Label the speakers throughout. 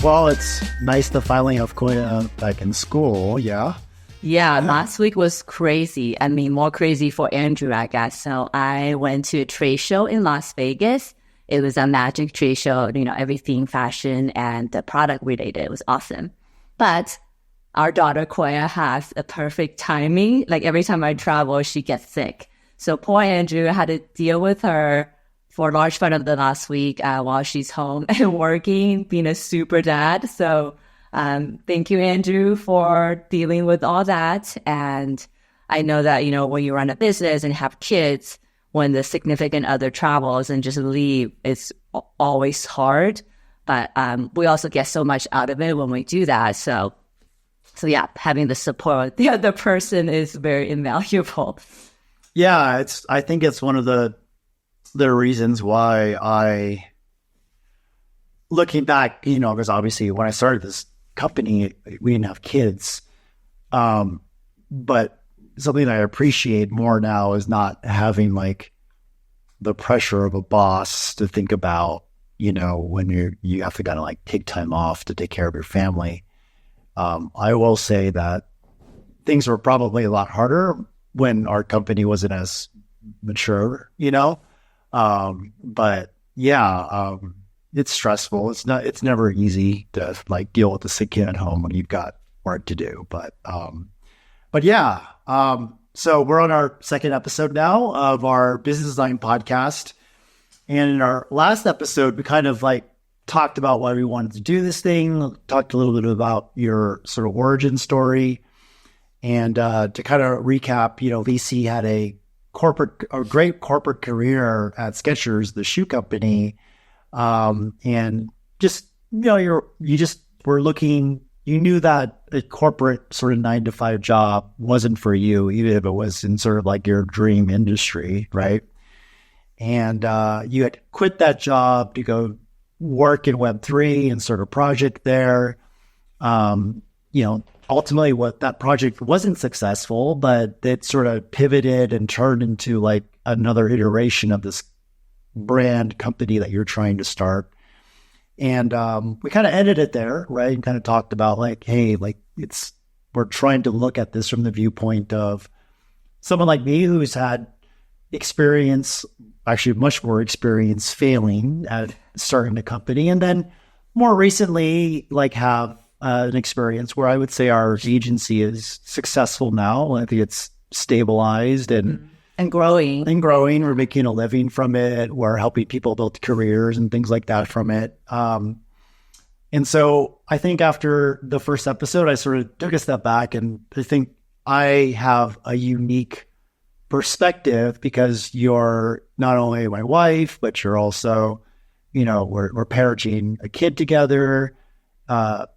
Speaker 1: Well, it's nice to finally have Koya back in school. Yeah.
Speaker 2: Yeah, last week was crazy. I mean, more crazy for Andrew, I guess. So I went to a trade show in Las Vegas. It was a magic trade show, everything fashion and the product related. It was awesome. But our daughter, Koya, has a perfect timing. Like every time I travel, she gets sick. So poor Andrew had to deal with her for a large part of the last week while she's home and working, being a super dad. So thank you, Andrew, for dealing with all that. And I know that, when you run a business and have kids, when the significant other travels and just leave, it's always hard. But we also get so much out of it when we do that. So yeah, having the support of the other person is very invaluable.
Speaker 1: Yeah, I think it's one of the reasons why looking back, because obviously when I started this company, we didn't have kids. But something I appreciate more now is not having like the pressure of a boss to think about, when you have to kind of like take time off to take care of your family. I will say that things were probably a lot harder when our company wasn't as mature, but yeah, it's stressful. It's never easy to like deal with the sick kid at home when you've got work to do. But yeah, so we're on our second episode now of our business design podcast. And in our last episode, we kind of like talked about why we wanted to do this thing, talked a little bit about your sort of origin story. And to kind of recap, Lisi had a great corporate career at Skechers, the shoe company. And just, you just were looking, you knew that a corporate sort of 9-to-5 job wasn't for you, even if it was in sort of like your dream industry, right? And you had quit that job to go work in Web3 and sort of project there. Ultimately what that project wasn't successful, but it sort of pivoted and turned into like another iteration of this brand company that you're trying to start. And we kind of ended it there, right? And kind of talked about like, hey, like we're trying to look at this from the viewpoint of someone like me who's had experience, actually much more experience failing at starting a company. And then more recently, like have an experience where I would say our agency is successful now. I think it's stabilized and
Speaker 2: growing.
Speaker 1: We're making a living from it. We're helping people build careers and things like that from it. And so I think after the first episode, I sort of took a step back, and I think I have a unique perspective because you're not only my wife, but you're also, we're parenting a kid together.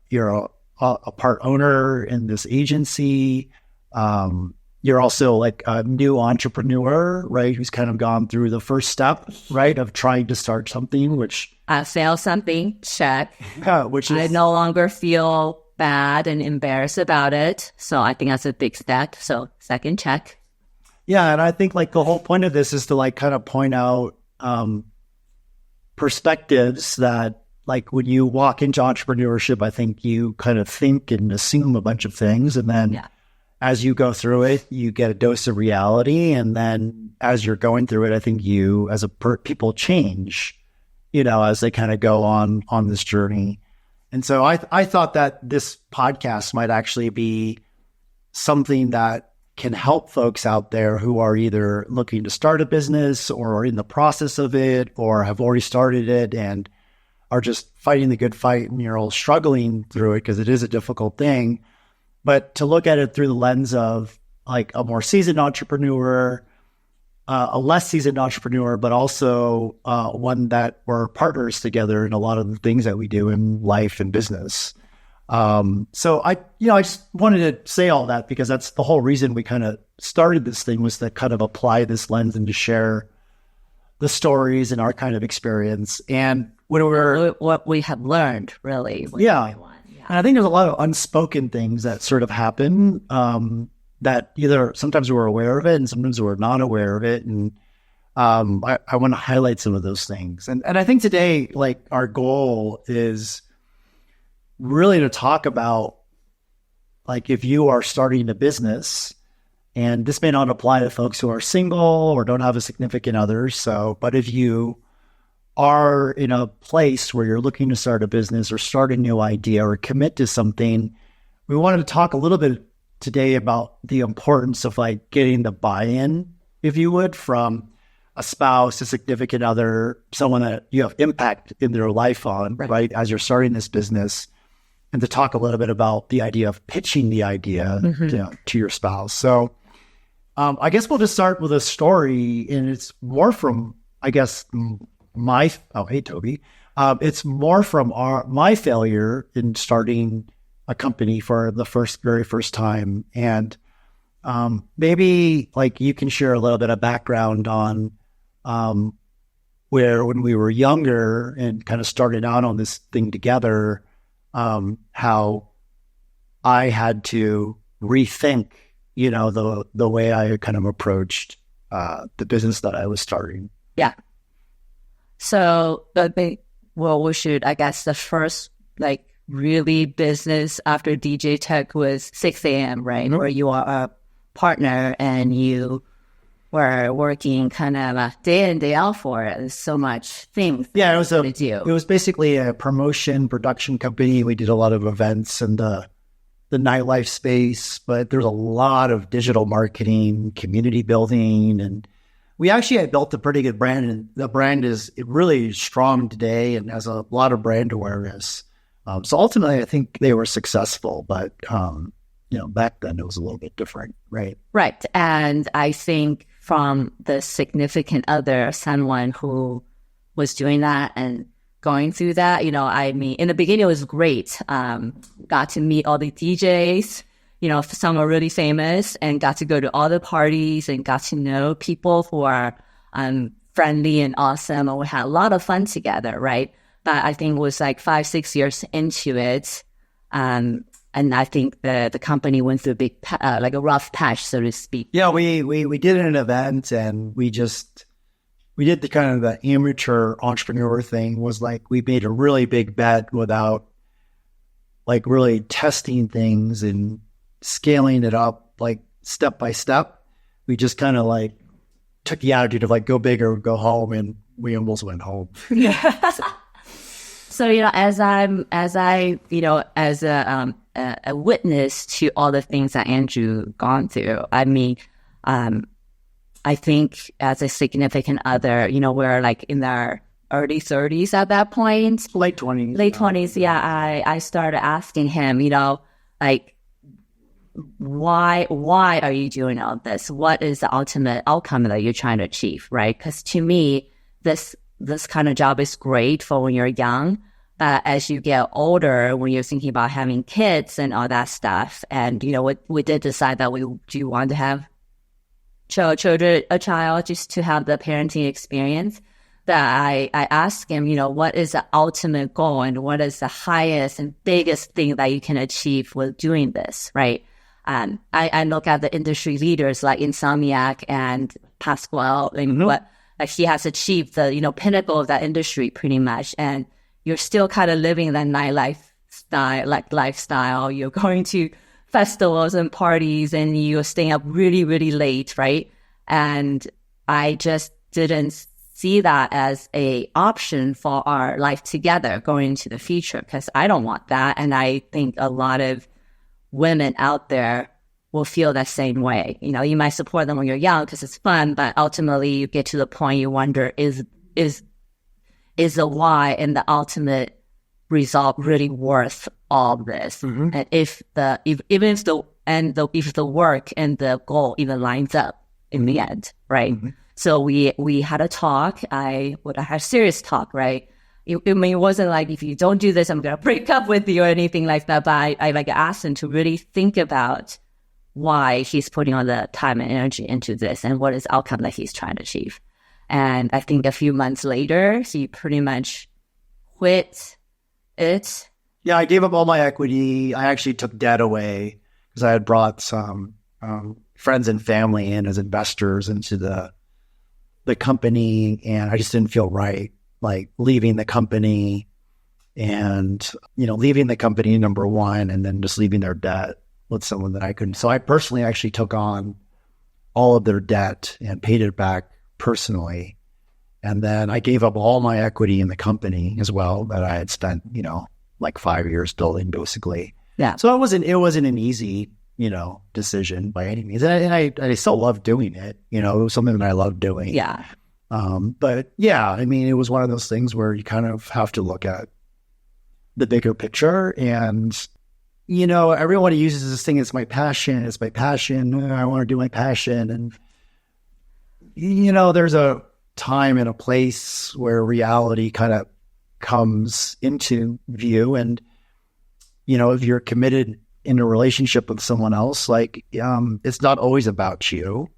Speaker 1: You're a part owner in this agency. You're also like a new entrepreneur, right? Who's kind of gone through the first step, right, of trying to start something, which
Speaker 2: sell something, check.
Speaker 1: Which is,
Speaker 2: I no longer feel bad and embarrassed about it. So I think that's a big step. So second check.
Speaker 1: Yeah, and I think like the whole point of this is to like kind of point out perspectives that, like when you walk into entrepreneurship, I think you kind of think and assume a bunch of things. And then as you go through it, you get a dose of reality. And then as you're going through it, I think you as people change, as they kind of go on this journey. And so I thought that this podcast might actually be something that can help folks out there who are either looking to start a business or are in the process of it or have already started it and are just fighting the good fight, and you're all struggling through it because it is a difficult thing. But to look at it through the lens of like a more seasoned entrepreneur, a less seasoned entrepreneur, but also one that we're partners together in a lot of the things that we do in life and business. So I just wanted to say all that because that's the whole reason we kind of started this thing, was to kind of apply this lens and to share the stories and our kind of experience. And when
Speaker 2: what we have learned, really.
Speaker 1: Yeah. And I think there's a lot of unspoken things that sort of happen that either sometimes we're aware of it and sometimes we're not aware of it. And I want to highlight some of those things. And I think today, like, our goal is really to talk about, like, if you are starting a business, and this may not apply to folks who are single or don't have a significant other. But if you are in a place where you're looking to start a business or start a new idea or commit to something, we wanted to talk a little bit today about the importance of like getting the buy-in, if you would, from a spouse, a significant other, someone that you have impact in their life on, right, as you're starting this business, and to talk a little bit about the idea of pitching the idea to your spouse. So I guess we'll just start with a story, and it's more from, I guess, hey, Toby. It's more from my failure in starting a company for the very first time. And maybe like you can share a little bit of background on where when we were younger and kind of started out on this thing together, how I had to rethink, the way I kind of approached the business that I was starting.
Speaker 2: Yeah. So we should, I guess, the first like really business after DJ Tech was 6 a.m., right? Mm-hmm. Where you are a partner and you were working kind of day in, day out for it. There's so much things.
Speaker 1: Yeah, it was basically a promotion production company. We did a lot of events in the nightlife space, but there's a lot of digital marketing, community building, and we actually had built a pretty good brand, and the brand is really strong today and has a lot of brand awareness. So ultimately, I think they were successful, but back then it was a little bit different, right?
Speaker 2: Right, and I think from the significant other, someone who was doing that and going through that, I mean, in the beginning it was great. Got to meet all the DJs. Some are really famous, and got to go to all the parties and got to know people who are friendly and awesome. And we had a lot of fun together, right? But I think it was like 5-6 years into it. And I think the company went through a rough patch, so to speak.
Speaker 1: Yeah, we did an event, and we did the kind of the amateur entrepreneur thing. Was like we made a really big bet without like really testing things and scaling it up like step by step. We just kind of like took the attitude of like go big or go home, and we almost went home.
Speaker 2: Yeah. So as a witness to all the things that Andrew gone through, I mean, I think as a significant other, we're like in our early 30s at that point,
Speaker 1: late 20s.
Speaker 2: Late 20s, yeah. I started asking him, like, why are you doing all this? What is the ultimate outcome that you're trying to achieve, right? Because to me, this kind of job is great for when you're young, but as you get older, when you're thinking about having kids and all that stuff, and we did decide that we do want to have a child just to have the parenting experience. That I asked him, what is the ultimate goal and what is the highest and biggest thing that you can achieve with doing this, right? I look at the industry leaders like Insomniac and Pasquale, and what like he has achieved the pinnacle of that industry pretty much, and you're still kind of living that nightlife lifestyle. You're going to festivals and parties, and you're staying up really, really late, right? And I just didn't see that as a option for our life together going into the future, because I don't want that. And I think a lot of women out there will feel that same way. You might support them when you're young because it's fun, but ultimately you get to the point you wonder, is the why and the ultimate result really worth all this? Mm-hmm. And if the work and the goal even lines up in the end, right? Mm-hmm. So we had a talk. I had a serious talk, right? It wasn't like, if you don't do this, I'm going to break up with you or anything like that. But I asked him to really think about why he's putting all the time and energy into this and what is the outcome that he's trying to achieve. And I think a few months later, he pretty much quit it.
Speaker 1: Yeah, I gave up all my equity. I actually took debt away because I had brought some friends and family in as investors into the company, and I just didn't feel right, like leaving the company and, leaving the company, number one, and then just leaving their debt with someone that I couldn't. So I personally actually took on all of their debt and paid it back personally. And then I gave up all my equity in the company as well that I had spent, like 5 years building, basically.
Speaker 2: Yeah.
Speaker 1: So it wasn't an easy, decision by any means. And I still love doing it. It was something that I loved doing.
Speaker 2: Yeah.
Speaker 1: But yeah, I mean, it was one of those things where you kind of have to look at the bigger picture. And, everyone uses this thing, it's my passion. I want to do my passion. And, there's a time and a place where reality kind of comes into view. And, if you're committed in a relationship with someone else, like, it's not always about you.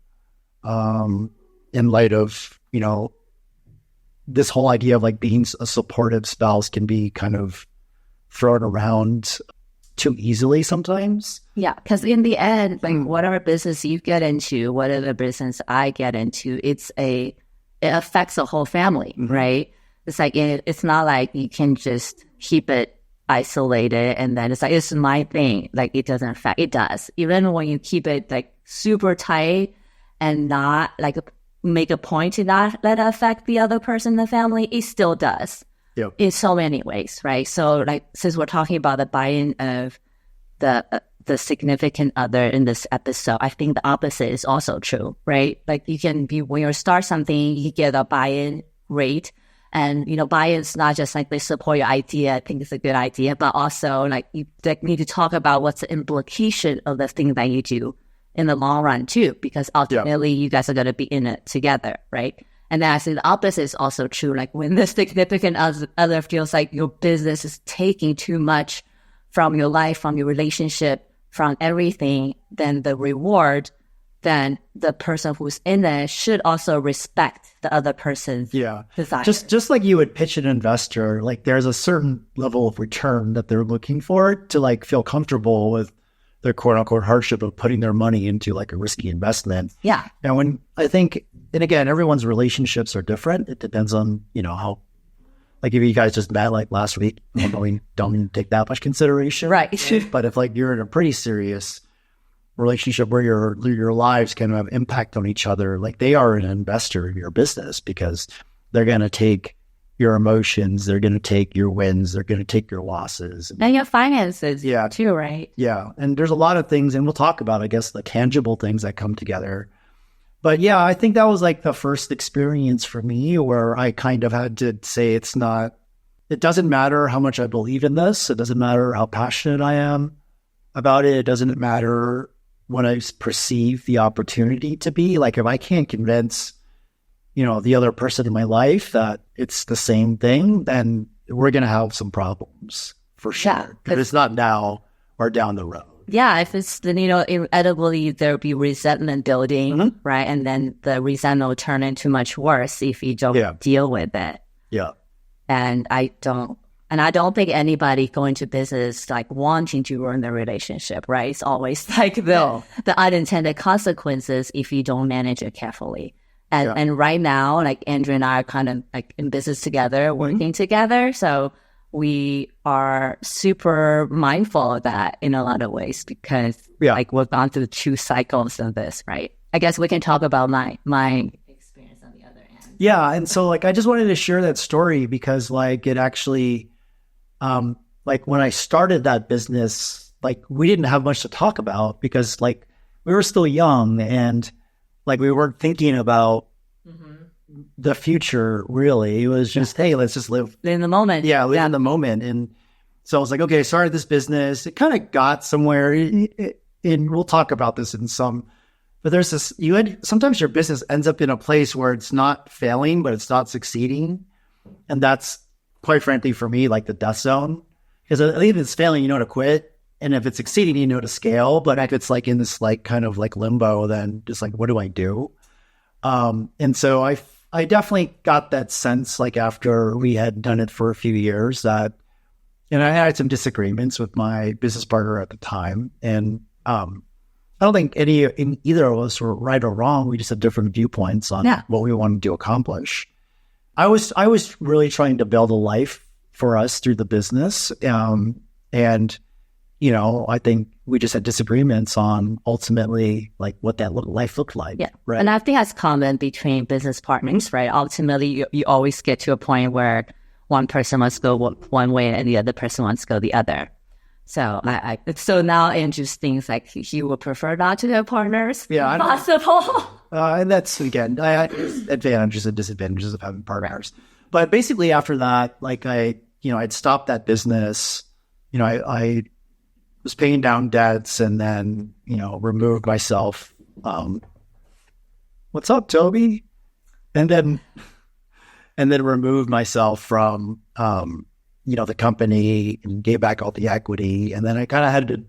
Speaker 1: In light of, this whole idea of like being a supportive spouse can be kind of thrown around too easily sometimes.
Speaker 2: Yeah, because in the end, like whatever business you get into, whatever business I get into, it affects the whole family, right? It's like it's not like you can just keep it isolated and then it's like it's my thing. Like it doesn't affect. It does. Even when you keep it like super tight and not like make a point to not let it affect the other person in the family, it still does.
Speaker 1: Yep.
Speaker 2: In so many ways, right? So like since we're talking about the buy-in of the significant other in this episode, I think the opposite is also true, right? Like you can be, when you start something, you get a buy-in rate. And, buy-in is not just like they support your idea, I think it's a good idea, but also like you need to talk about what's the implication of the thing that you do in the long run too, because ultimately you guys are going to be in it together, right? And then I say the opposite is also true. Like when the significant other feels like your business is taking too much from your life, from your relationship, from everything, then the reward, then the person who's in it should also respect the other person's desire.
Speaker 1: Just like you would pitch an investor, like there's a certain level of return that they're looking for to like feel comfortable with their quote unquote hardship of putting their money into like a risky investment.
Speaker 2: Yeah.
Speaker 1: And when I think, and again, everyone's relationships are different. It depends on, how, like if you guys just met like last week, we don't take that much consideration.
Speaker 2: Right.
Speaker 1: But if like you're in a pretty serious relationship where your lives kind of have impact on each other, like they are an investor in your business because they're going to take your emotions, they're going to take your wins, they're going to take your losses.
Speaker 2: And your finances too, right?
Speaker 1: Yeah. And there's a lot of things, and we'll talk about, I guess, the tangible things that come together. But yeah, I think that was like the first experience for me where I kind of had to say it doesn't matter how much I believe in this. It doesn't matter how passionate I am about it. It doesn't matter what I perceive the opportunity to be. Like if I can't convince, the other person in my life that it's the same thing, then we're going to have some problems for sure.
Speaker 2: Yeah,
Speaker 1: if it's not now or down the road.
Speaker 2: Yeah, if it's, inevitably there'll be resentment building, right? And then the resentment will turn into much worse if you don't deal with it.
Speaker 1: Yeah.
Speaker 2: And I don't think anybody going to business like wanting to ruin the relationship, right? It's always like the unintended consequences if you don't manage it carefully. And right now, like Andrew and I are kind of like in business together, working together. So we are super mindful of that in a lot of ways because like we've gone through 2 cycles of this, right? I guess we can talk about my experience on the other end.
Speaker 1: Yeah. And so like, I just wanted to share that story because like it actually, like when I started that business, like we didn't have much to talk about because like we were still young and like we weren't thinking about the future really. It was just, hey, let's just live
Speaker 2: in the moment.
Speaker 1: Yeah, live in the moment. And so I was like, okay, I started this business. It kind of got somewhere, and we'll talk about this in some. But there's this. Sometimes your business ends up in a place where it's not failing, but it's not succeeding, and that's quite frankly for me like the death zone. Because at least if it's failing, you know to quit, and if it's succeeding, you know to scale. But if it's like in this like kind of like limbo, then just like what do I do? And so I definitely got that sense like after we had done it for a few years that, and I had some disagreements with my business partner at the time, and I don't think either of us were right or wrong. We just had different viewpoints on what we wanted to accomplish. I was really trying to build a life for us through the business. And, you know, I think we just had disagreements on ultimately like what that life looked like.
Speaker 2: Yeah.
Speaker 1: Right.
Speaker 2: And I think that's common between business partners, right? Ultimately, you always get to a point where one person wants to go one way and the other person wants to go the other. So so now Andrew thinks like he would prefer not to have partners.
Speaker 1: Yeah,
Speaker 2: if possible.
Speaker 1: And that's, again, advantages and disadvantages of having partners. But basically after that, like I'd stopped that business. You know, I was paying down debts and then, you know, removed myself. What's up, Toby? And then removed myself from, you know, the company and gave back all the equity. And then I kind of had to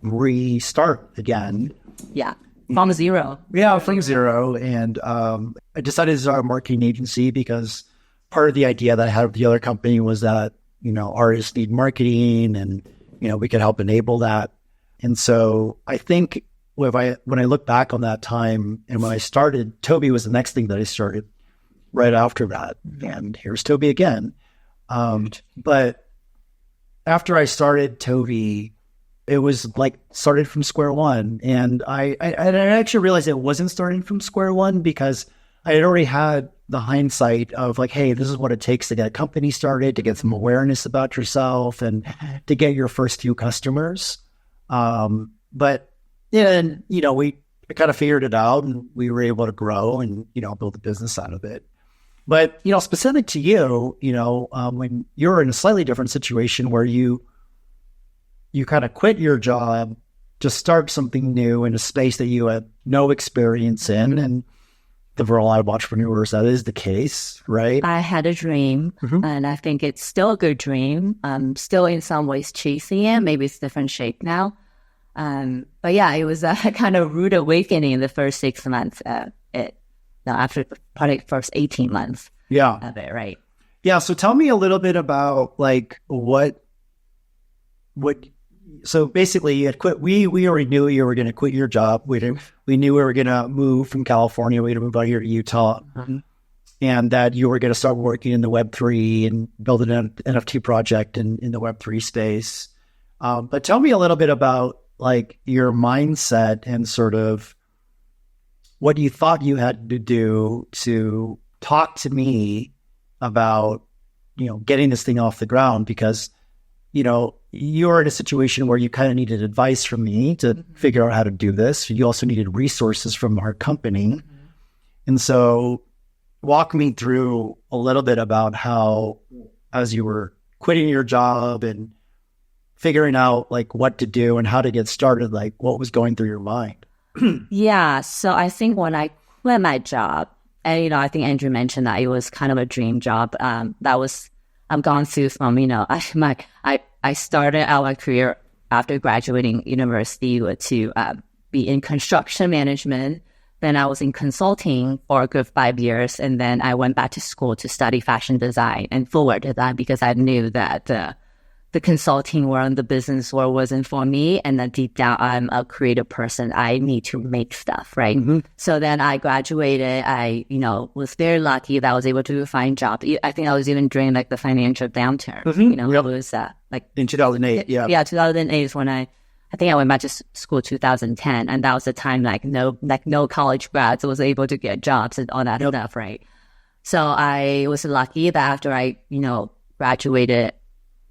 Speaker 1: restart again.
Speaker 2: Yeah. From zero.
Speaker 1: Yeah, from zero. And I decided to start a marketing agency because part of the idea that I had with the other company was that, you know, artists need marketing and, you know, we could help enable that. And so I think when I look back on that time and when I started, Toby was the next thing that I started right after that. And here's Toby again. But after I started Toby, it was like started from square one. And I actually realized it wasn't starting from square one because I had already had the hindsight of like, hey, this is what it takes to get a company started, to get some awareness about yourself and to get your first few customers. But then, you know, we kind of figured it out and we were able to grow and, you know, build a business out of it. But, you know, specific to you, you know, when you're in a slightly different situation where you kind of quit your job to start something new in a space that you had no experience in. And for a lot of entrepreneurs, that is the case, right?
Speaker 2: I had a dream, and I think it's still a good dream. I'm still in some ways chasing it. Maybe it's different shape now. But yeah, it was a kind of rude awakening in the first 6 months. After probably first 18 months of it, right?
Speaker 1: Yeah. So tell me a little bit about like what. So basically, you had quit. We already knew you were going to quit your job. We knew we were going to move from California. We were going to move out here to Utah, and that you were going to start working in the Web3 and build an NFT project in the Web3 space. But tell me a little bit about like your mindset and sort of what you thought you had to do to talk to me about, you know, getting this thing off the ground, because, you know, you're in a situation where you kind of needed advice from me to figure out how to do this. You also needed resources from our company. And so walk me through a little bit about how, as you were quitting your job and figuring out like what to do and how to get started, like what was going through your mind?
Speaker 2: Yeah. So I think when I quit my job, and, you know, I think Andrew mentioned that it was kind of a dream job. I've gone through from, you know, I started out my career after graduating university to be in construction management. Then I was in consulting for a good 5 years. And then I went back to school to study fashion design and forward design because I knew that the consulting world and the business world wasn't for me. And then deep down, I'm a creative person. I need to make stuff, right? So then I graduated. I, you know, was very lucky that I was able to find a job. I think I was even during like the financial downturn, you know, it was like
Speaker 1: in 2008.
Speaker 2: Yeah, 2008 is when I think I went back to school 2010. And that was the time like no college grads was able to get jobs and all that stuff, right? So I was lucky that after I, you know, graduated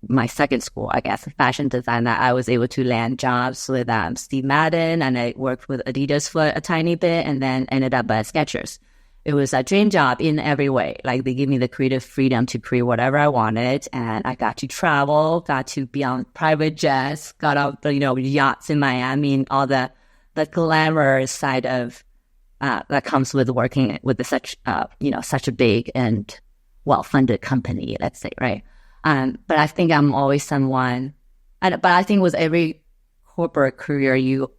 Speaker 2: my second school, I guess, fashion design, that I was able to land jobs with Steve Madden, and I worked with Adidas for a tiny bit and then ended up at Skechers. It was a dream job in every way. Like they gave me the creative freedom to create whatever I wanted, and I got to travel, got to be on private jets, got out, you know, yachts in Miami, and all the glamorous side of that comes with working with such a big and well-funded company, let's say, right? But I think I'm always someone, but I think with every corporate career, you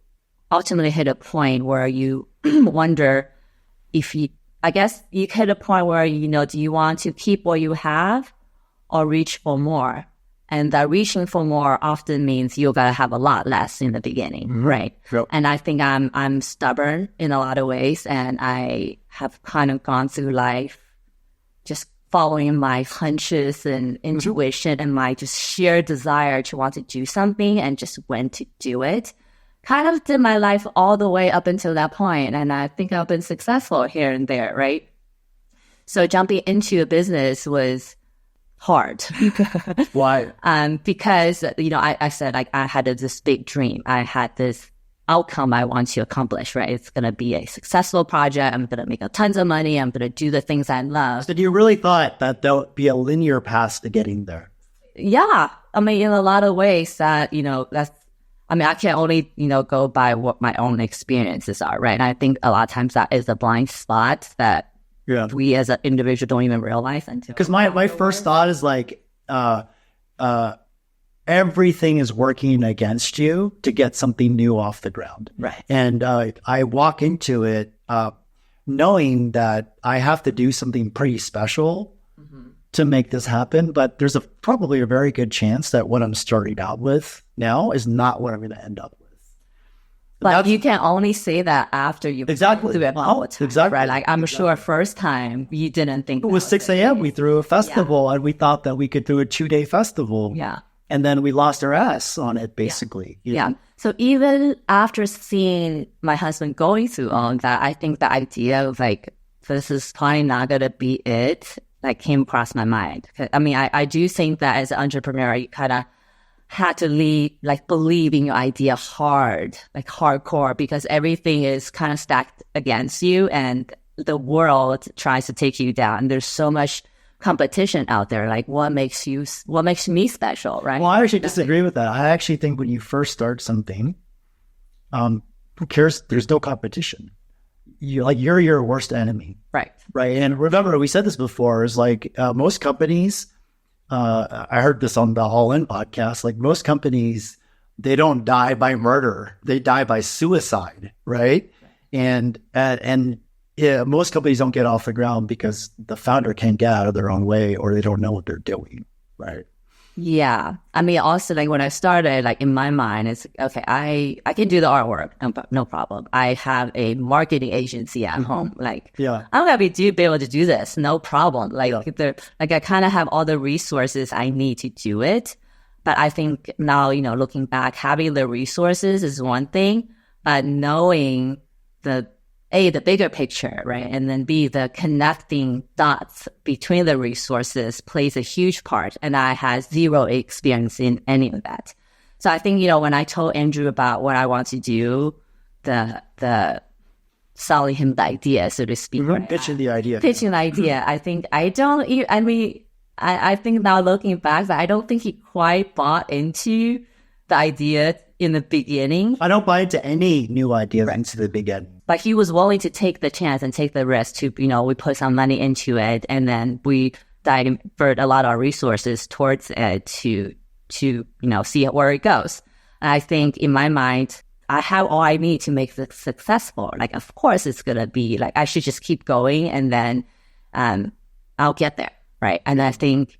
Speaker 2: ultimately hit a point where you wonder if you hit a point where, you know, do you want to keep what you have or reach for more? And that reaching for more often means you got to have a lot less in the beginning, right? Yep. And I think I'm stubborn in a lot of ways, and I have kind of gone through life just following my hunches and intuition and my just sheer desire to want to do something and just went to do it. Kind of did my life all the way up until that point, and I think I've been successful here and there, right? So jumping into a business was hard.
Speaker 1: Why?
Speaker 2: Because, I said, like, I had this big dream. I had this outcome I want to accomplish, right? It's going to be a successful project. I'm going to make tons of money. I'm going to do the things I love.
Speaker 1: So you really thought that there would be a linear path to getting there?
Speaker 2: Yeah. I mean, in a lot of ways that, I can only, go by what my own experiences are, right? And I think a lot of times that is a blind spot that we as an individual don't even realize until.
Speaker 1: Because my first thought is like, everything is working against you to get something new off the ground.
Speaker 2: Right.
Speaker 1: And I walk into it knowing that I have to do something pretty special to make this happen. But there's probably a very good chance that what I'm starting out with now is not what I'm going to end up with.
Speaker 2: But you can only say that after you've
Speaker 1: exactly
Speaker 2: through it all the time,
Speaker 1: exactly,
Speaker 2: right? Like, I'm sure first time you didn't think
Speaker 1: it was 6 a.m. We threw a festival, and we thought that we could do a 2-day festival.
Speaker 2: Yeah.
Speaker 1: And then we lost our ass on it, basically.
Speaker 2: Yeah. So even after seeing my husband going through all of that, I think the idea of like, this is probably not going to be it, like, came across my mind. I mean, I do think that as an entrepreneur, you kind of had to believe in your idea hardcore, because everything is kind of stacked against you and the world tries to take you down. There's so much competition out there. Like, what makes me special, right?
Speaker 1: Well, I actually disagree with that. I actually think when you first start something, who cares? There's no competition. You're your worst enemy.
Speaker 2: Right.
Speaker 1: Right. And remember, we said this before, is like most companies, I heard this on the All In podcast, like most companies, they don't die by murder. They die by suicide. Right. And most companies don't get off the ground because the founder can't get out of their own way, or they don't know what they're doing. Right.
Speaker 2: Yeah. I mean, also, like, when I started, like, in my mind, it's okay, I can do the artwork. No problem. I have a marketing agency at home. Like, I'm going to be able to do this. No problem. Like, I kind of have all the resources I need to do it. But I think now, looking back, having the resources is one thing, but knowing the bigger picture, right? And then B, the connecting dots between the resources plays a huge part. And I had zero experience in any of that. So I think, when I told Andrew about what I want to do, the selling him the idea, so to speak. Right?
Speaker 1: Pitching the idea.
Speaker 2: I think I think now looking back, that I don't think he quite bought into the idea in the beginning.
Speaker 1: I don't buy into any new idea into the beginning.
Speaker 2: But he was willing to take the chance and take the risk to, we put some money into it, and then we divert a lot of our resources towards it to see where it goes. And I think in my mind, I have all I need to make it successful. Like, of course it's going to be like, I should just keep going, and then I'll get there. Right. And I think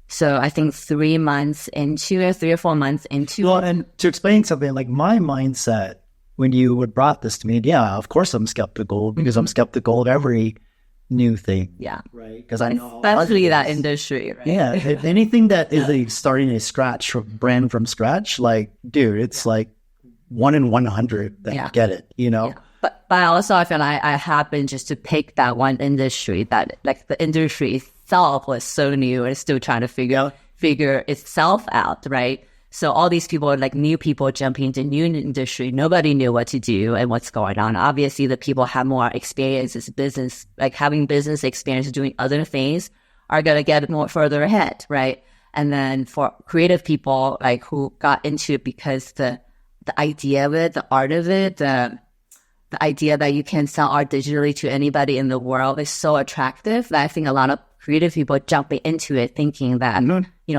Speaker 2: 3 months into it, 3 or 4 months into
Speaker 1: it. And to explain something, like, my mindset when you brought this to me, of course I'm skeptical, because I'm skeptical of every new thing.
Speaker 2: Yeah.
Speaker 1: Right. Because I know.
Speaker 2: Especially that industry, right?
Speaker 1: Yeah. Anything that is like starting a brand from scratch, like, dude, it's like 1 in 100 that get it, Yeah.
Speaker 2: But also I feel like I happened just to pick that one industry that, like, the industry itself was so new and still trying to figure itself out, right? So all these people, like, new people jumping into new industry, nobody knew what to do and what's going on. Obviously, the people have more experiences, business, like having business experience doing other things, are going to get more further ahead, right? And then for creative people, like, who got into it because the idea of it, the art of it, the idea that you can sell art digitally to anybody in the world is so attractive that I think a lot of creative people jumping into it thinking that,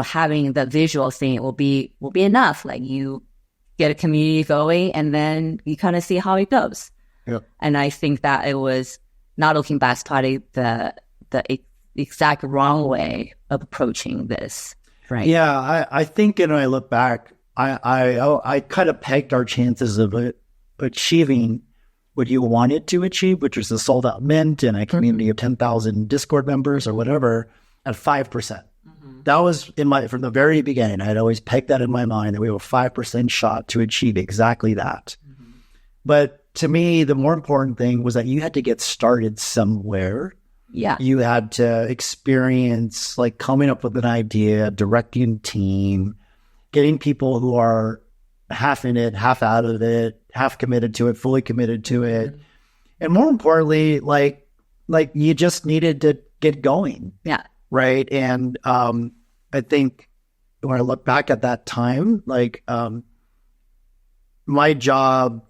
Speaker 2: having the visual thing will be enough. Like, you get a community going and then you kind of see how it goes. Yeah. And I think that it was, not looking back, probably the exact wrong way of approaching this. Right.
Speaker 1: Yeah. I think, I look back, I kind of pegged our chances of achieving what you wanted to achieve, which was a sold out mint and a community of 10,000 Discord members or whatever. at 5%. That was from the very beginning. I'd always pegged that in my mind that we have a 5% shot to achieve exactly that. But to me, the more important thing was that you had to get started somewhere.
Speaker 2: Yeah.
Speaker 1: You had to experience like coming up with an idea, directing a team, getting people who are half in it, half out of it, half committed to it, fully committed to it. And more importantly, like you just needed to get going.
Speaker 2: Yeah.
Speaker 1: Right. And I think when I look back at that time, like my job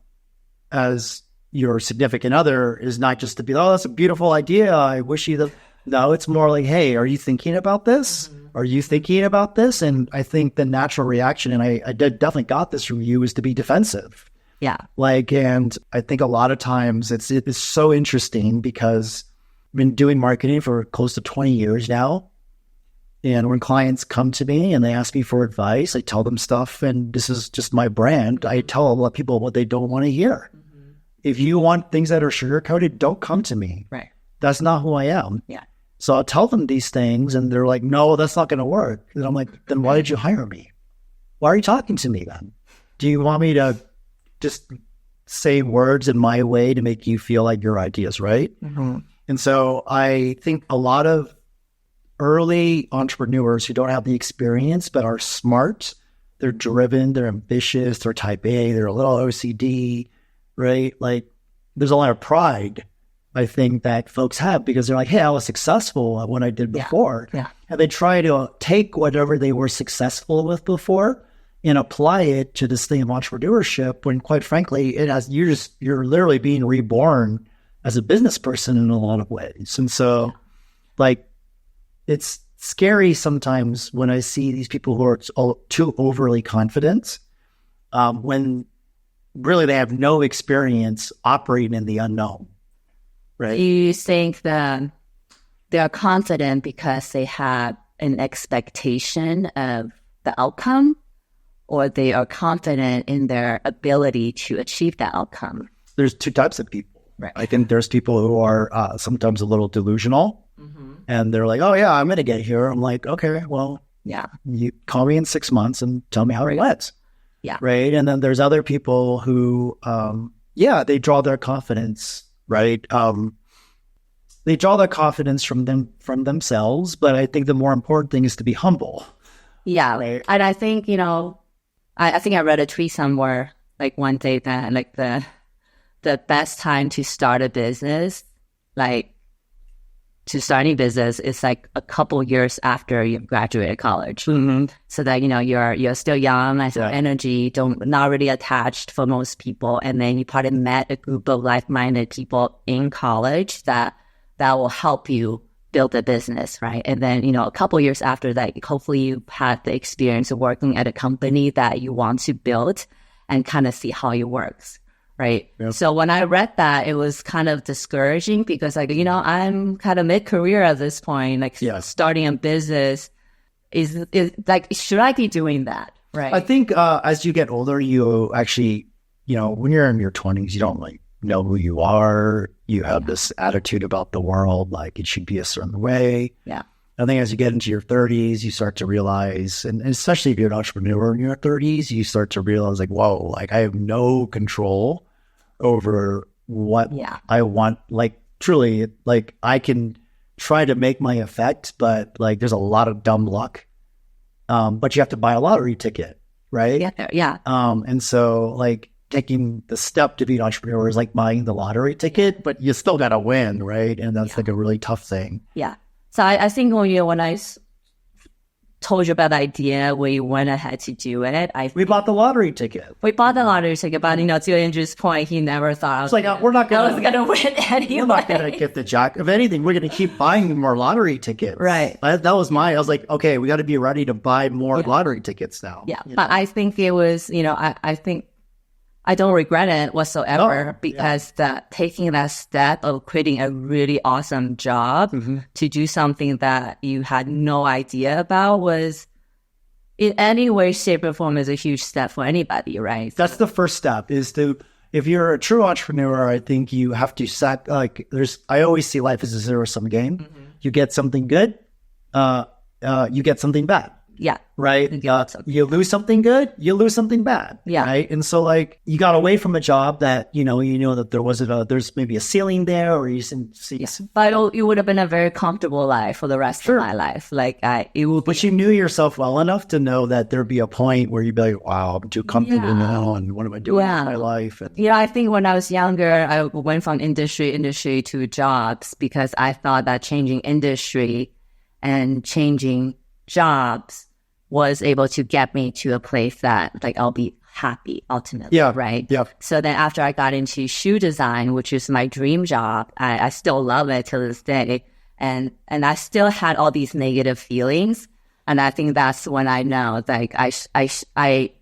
Speaker 1: as your significant other is not just to be, oh, that's a beautiful idea, I wish you the. No, it's more like, hey, are you thinking about this? Are you thinking about this? And I think the natural reaction, and I definitely got this from you, is to be defensive.
Speaker 2: Yeah.
Speaker 1: Like, and I think a lot of times it's so interesting because I've been doing marketing for close to 20 years now. And when clients come to me and they ask me for advice, I tell them stuff, and this is just my brand. I tell a lot of people what they don't want to hear. If you want things that are sugar-coated, don't come to me.
Speaker 2: Right.
Speaker 1: That's not who I am.
Speaker 2: Yeah.
Speaker 1: So I'll tell them these things, and they're like, no, that's not going to work. And I'm like, then why did you hire me? Why are you talking to me then? Do you want me to just say words in my way to make you feel like your idea is right? And so I think a lot of early entrepreneurs who don't have the experience but are smart, they're driven, they're ambitious, they're type A, they're a little OCD, right? Like there's a lot of pride, I think, that folks have because they're like, hey, I was successful at what I did before.
Speaker 2: Yeah.
Speaker 1: And they try to take whatever they were successful with before and apply it to this thing of entrepreneurship when, quite frankly, you're literally being reborn as a business person in a lot of ways. And so like it's scary sometimes when I see these people who are too overly confident when really they have no experience operating in the unknown. Right.
Speaker 2: You think that they are confident because they have an expectation of the outcome, or they are confident in their ability to achieve that outcome?
Speaker 1: There's two types of people.
Speaker 2: Right.
Speaker 1: I think there's people who are sometimes a little delusional, and they're like, oh, yeah, I'm going to get here. I'm like, okay, well, you call me in 6 months and tell me how it went.
Speaker 2: Yeah.
Speaker 1: Right. And then there's other people who, they draw their confidence. Right. They draw their confidence from themselves, but I think the more important thing is to be humble.
Speaker 2: Yeah.
Speaker 1: Right.
Speaker 2: And I think, I think I read a tweet somewhere like one day that like the best time to start a business, is like a couple years after you graduated college. So that, you're still young, has energy, not really attached for most people. And then you probably met a group of like-minded people in college that will help you build a business, right? And then, a couple years after that, hopefully you've had the experience of working at a company that you want to build and kind of see how it works. Right. Yep. So when I read that, it was kind of discouraging because I'm kind of mid-career at this point, starting a business is like, should I be doing that? Right.
Speaker 1: I think as you get older, you actually, when you're in your 20s, you don't like know who you are. You have this attitude about the world, like it should be a certain way.
Speaker 2: Yeah.
Speaker 1: I think as you get into your 30s, you start to realize, and especially if you're an entrepreneur in your 30s, you start to realize like, whoa, like I have no control over what I want. Like truly, like I can try to make my effect, but like there's a lot of dumb luck. But you have to buy a lottery ticket, right?
Speaker 2: Yeah.
Speaker 1: And so like taking the step to be an entrepreneur is like buying the lottery ticket, but you still got to win, right? And that's like a really tough thing.
Speaker 2: Yeah. So I think when I told you about the idea, we went ahead to do it. We
Speaker 1: bought the lottery ticket.
Speaker 2: But to Andrew's point, he never thought
Speaker 1: it's like we're not going
Speaker 2: to win anyway.
Speaker 1: We're not going to get the jack. If anything, we're going to keep buying more lottery tickets.
Speaker 2: Right.
Speaker 1: I was like, okay, we got to be ready to buy more lottery tickets now.
Speaker 2: Yeah. But I think it was, I think I don't regret it whatsoever because taking that step of quitting a really awesome job to do something that you had no idea about was in any way, shape, or form is a huge step for anybody, right?
Speaker 1: That's the first step if you're a true entrepreneur, I think you have to I always see life as a zero-sum game. You get something good, you get something bad.
Speaker 2: Yeah.
Speaker 1: Right. You lose something good, you lose something bad.
Speaker 2: Yeah.
Speaker 1: Right. And so like you got away from a job that, that there's maybe a ceiling there, or you see.
Speaker 2: But it would have been a very comfortable life for the rest of my life. Like
Speaker 1: But you knew yourself well enough to know that there'd be a point where you'd be like, wow, I'm too comfortable now. And what am I doing with my life? And,
Speaker 2: I think when I was younger, I went from industry to jobs because I thought that changing industry and changing jobs was able to get me to a place that like I'll be happy ultimately.
Speaker 1: Yeah.
Speaker 2: Right.
Speaker 1: Yeah.
Speaker 2: So then after I got into shoe design, which is my dream job, I still love it to this day. And I still had all these negative feelings. And I think that's when I know like I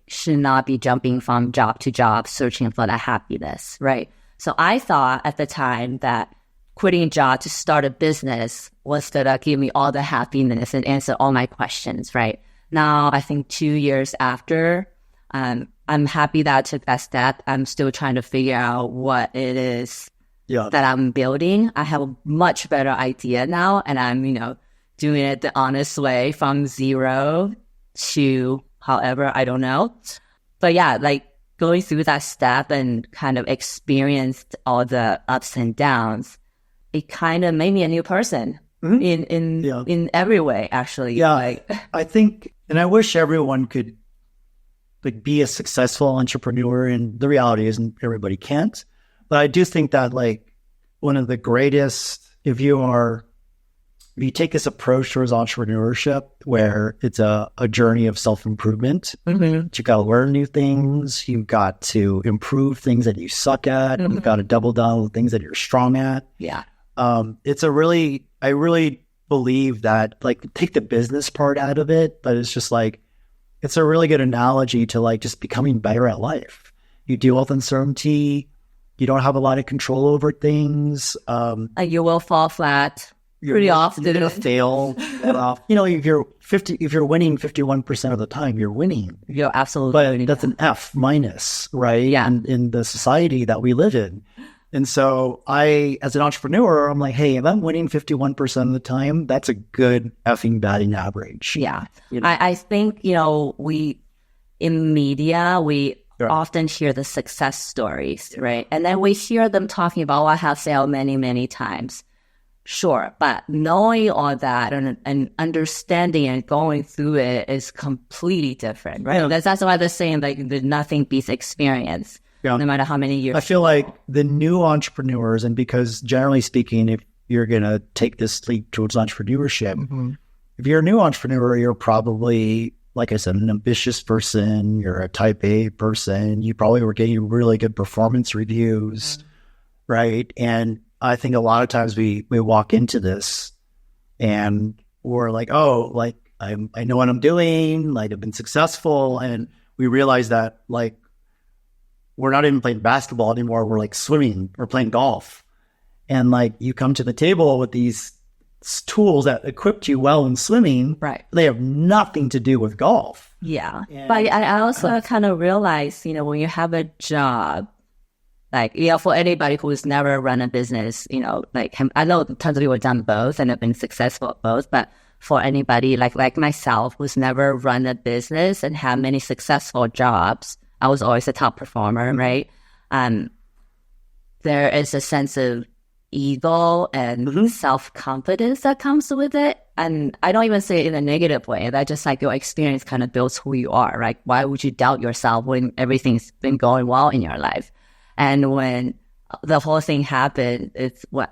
Speaker 2: should not be jumping from job to job searching for that happiness. Right. So I thought at the time that quitting a job to start a business was going to give me all the happiness and answer all my questions. Right. Now, I think 2 years after, I'm happy that I took that step. I'm still trying to figure out what it is that I'm building. I have a much better idea now, and I'm, doing it the honest way from zero to however, I don't know. But yeah, like going through that step and kind of experienced all the ups and downs, it kind of made me a new person. In every way, actually.
Speaker 1: Yeah, I think, and I wish everyone could like be a successful entrepreneur. And the reality is, everybody can't. But I do think that like one of the greatest, if you take this approach towards entrepreneurship, where it's a journey of self-improvement, you got to learn new things, you've got to improve things that you suck at, you've got to double down on the things that you're strong at.
Speaker 2: Yeah.
Speaker 1: I really believe that like take the business part out of it, but it's just like, it's a really good analogy to like just becoming better at life. You deal with uncertainty. You don't have a lot of control over things.
Speaker 2: You will fall flat pretty often.
Speaker 1: You're going to fail. If you're winning 51% of the time, you're winning.
Speaker 2: You're absolutely winning.
Speaker 1: But that's an F minus, right?
Speaker 2: Yeah.
Speaker 1: In the society that we live in. And so as an entrepreneur, I'm like, hey, if I'm winning 51% of the time, that's a good effing batting average.
Speaker 2: Yeah. I think, we, in media, we often hear the success stories, right? And then we hear them talking about, I have failed many, many times. Sure. But knowing all that and understanding and going through it is completely different, right?
Speaker 1: Yeah.
Speaker 2: That's why they're saying like nothing beats experience. Yeah. No matter how many years.
Speaker 1: I feel like the new entrepreneurs, and because generally speaking, if you're going to take this leap towards entrepreneurship, if you're a new entrepreneur, you're probably, like I said, an ambitious person, you're a type A person, you probably were getting really good performance reviews, right? And I think a lot of times we walk into this and we're like, oh, like I know what I'm doing, like I've been successful. And we realize that like, we're not even playing basketball anymore. We're like swimming. We're playing golf. And like you come to the table with these tools that equipped you well in swimming.
Speaker 2: Right.
Speaker 1: They have nothing to do with golf.
Speaker 2: Yeah. But I also kind of realized, when you have a job, like, for anybody who's never run a business, like I know tons of people have done both and have been successful at both, but for anybody like myself who's never run a business and have many successful jobs, I was always a top performer, right? There is a sense of ego and self-confidence that comes with it. And I don't even say it in a negative way. That just like your experience kind of builds who you are, right? Why would you doubt yourself when everything's been going well in your life? And when the whole thing happened, it's what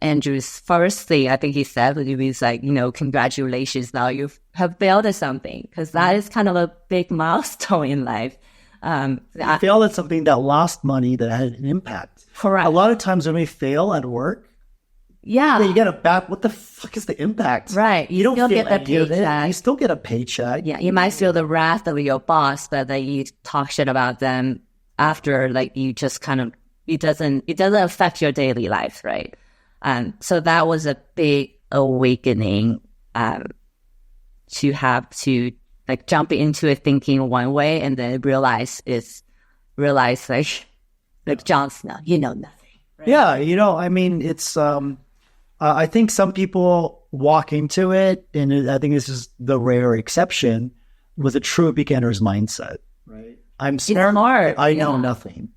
Speaker 2: Andrew's first thing, I think he said, he was like, congratulations, now you have failed at something. Because that is kind of a big milestone in life.
Speaker 1: I failed at something that lost money that had an impact.
Speaker 2: Correct.
Speaker 1: A lot of times when we fail at work, you get a back. What the fuck is the impact?
Speaker 2: Right.
Speaker 1: You don't
Speaker 2: still
Speaker 1: feel
Speaker 2: get the paycheck.
Speaker 1: You still get a paycheck.
Speaker 2: Yeah. You might feel the wrath of your boss, but then you talk shit about them after, like you just kind of, it doesn't affect your daily life, right? So that was a big awakening to have to like jump into it thinking one way and then realize like Jon Snow, nothing.
Speaker 1: Right? Yeah, I mean, it's I I think some people walk into it, and I think this is the rare exception, with a true beginner's mindset. Right? I'm smart.
Speaker 2: Hard.
Speaker 1: I know nothing.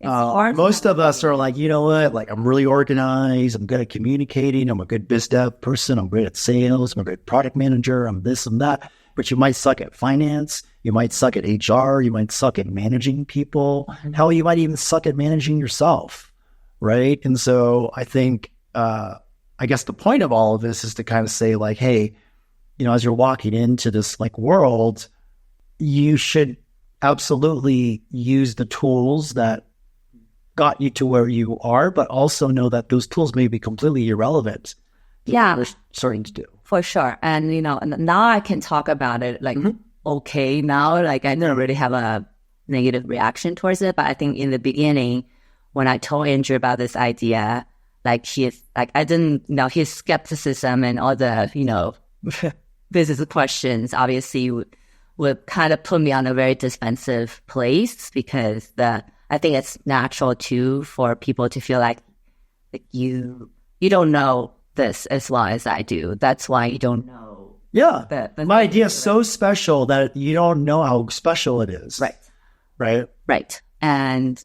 Speaker 1: Most of us are like, you know what? Like, I'm really organized. I'm good at communicating. I'm a good biz dev person. I'm great at sales. I'm a great product manager. I'm this and that. But you might suck at finance. You might suck at HR. You might suck at managing people. Hell, you might even suck at managing yourself. Right? And so I think, I guess the point of all of this is to kind of say like, hey, you know, as you're walking into this like world, you should absolutely use the tools that got you to where you are, but also know that those tools may be completely irrelevant.
Speaker 2: Yeah.
Speaker 1: What you're starting to do.
Speaker 2: For sure. And, you know, now I can talk about it like, okay, now, like I don't really have a negative reaction towards it. But I think in the beginning, when I told Andrew about this idea, like I didn't know his skepticism and all the, you know, business questions obviously would kind of put me on a very defensive place, because I think it's natural too for people to feel like you don't know this as well as I do. That's why you don't know.
Speaker 1: Yeah. My idea is so special that you don't know how special it is. Right.
Speaker 2: And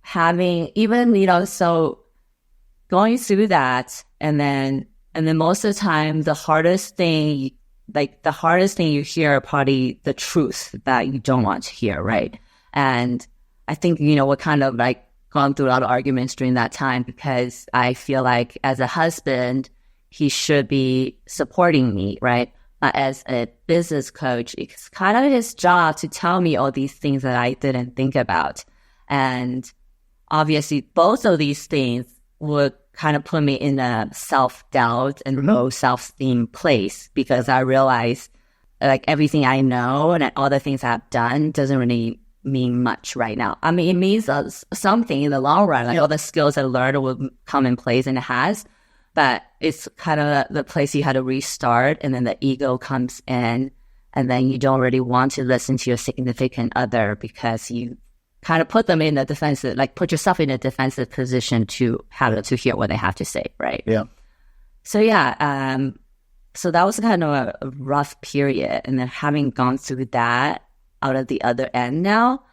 Speaker 2: having even, you know, so going through that, and then most of the time, the hardest thing you hear are probably the truth that you don't want to hear, right? And I think, you know, we're kind of like gone through a lot of arguments during that time, because I feel like as a husband, he should be supporting me, right? But as a business coach, it's kind of his job to tell me all these things that I didn't think about. And obviously, both of these things would kind of put me in a self-doubt and low self-esteem place, because I realize like everything I know and all the things I've done doesn't really mean much right now. I mean, it means something in the long run, like all the skills I learned will come in place, and it has, but it's kind of the place you had to restart, and then the ego comes in, and then you don't really want to listen to your significant other, because you kind of put them in a defensive, like put yourself in a defensive position to hear what they have to say, right?
Speaker 1: Yeah.
Speaker 2: So so that was kind of a rough period, and then having gone through that out of the other end now,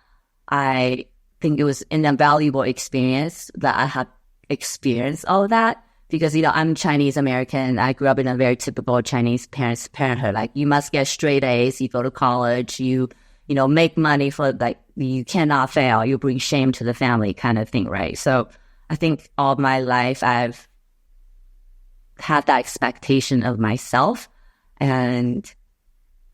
Speaker 2: I think it was an invaluable experience that I had experienced all of that, because, you know, I'm Chinese American. I grew up in a very typical Chinese parenthood. Like, you must get straight A's, you go to college, you know, make money for, like, you cannot fail, you bring shame to the family kind of thing, right? So I think all my life I've had that expectation of myself, and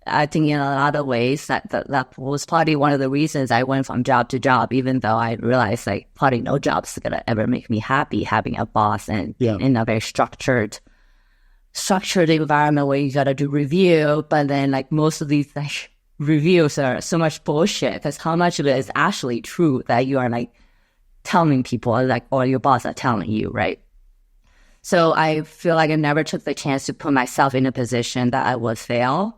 Speaker 2: I think in a lot of ways that was probably one of the reasons I went from job to job, even though I realized like probably no job's gonna ever make me happy, having a boss and in a very structured environment where you gotta do review. But then like most of these like reviews are so much bullshit, because how much of it is actually true that you are like telling people, like, or your boss are telling you, right? So I feel like I never took the chance to put myself in a position that I would fail.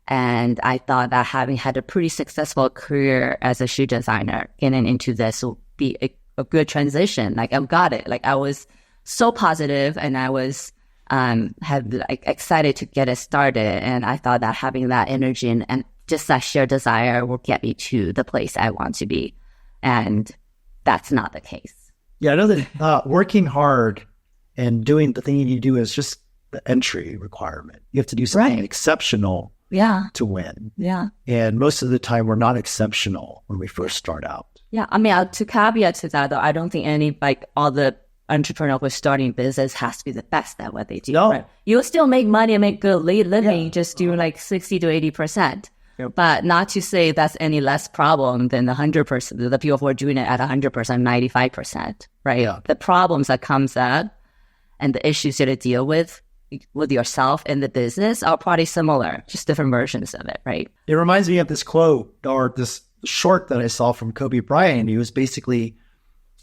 Speaker 2: And I thought that having had a pretty successful career as a shoe designer, getting into this will be a good transition. Like, I've got it. Like, I was so positive, and I was excited to get it started. And I thought that having that energy and just that shared desire will get me to the place I want to be. And that's not the case.
Speaker 1: Yeah, I know that working hard and doing the thing you need to do is just the entry requirement. You have to do something exceptional to win.
Speaker 2: Yeah.
Speaker 1: And most of the time, we're not exceptional when we first start out.
Speaker 2: Yeah. I mean, to caveat to that, though, I don't think all the entrepreneur who's starting business has to be the best at what they do.
Speaker 1: No.
Speaker 2: Right? You'll still make money and make good living, just do like 60 to 80%. Yep. But not to say that's any less problem than the 100%, the people who are doing it at 100%, 95%, right? Yeah. The problems that comes up and the issues you have to deal with yourself and the business are probably similar, just different versions of it, right?
Speaker 1: It reminds me of this quote or this short that I saw from Kobe Bryant. He was basically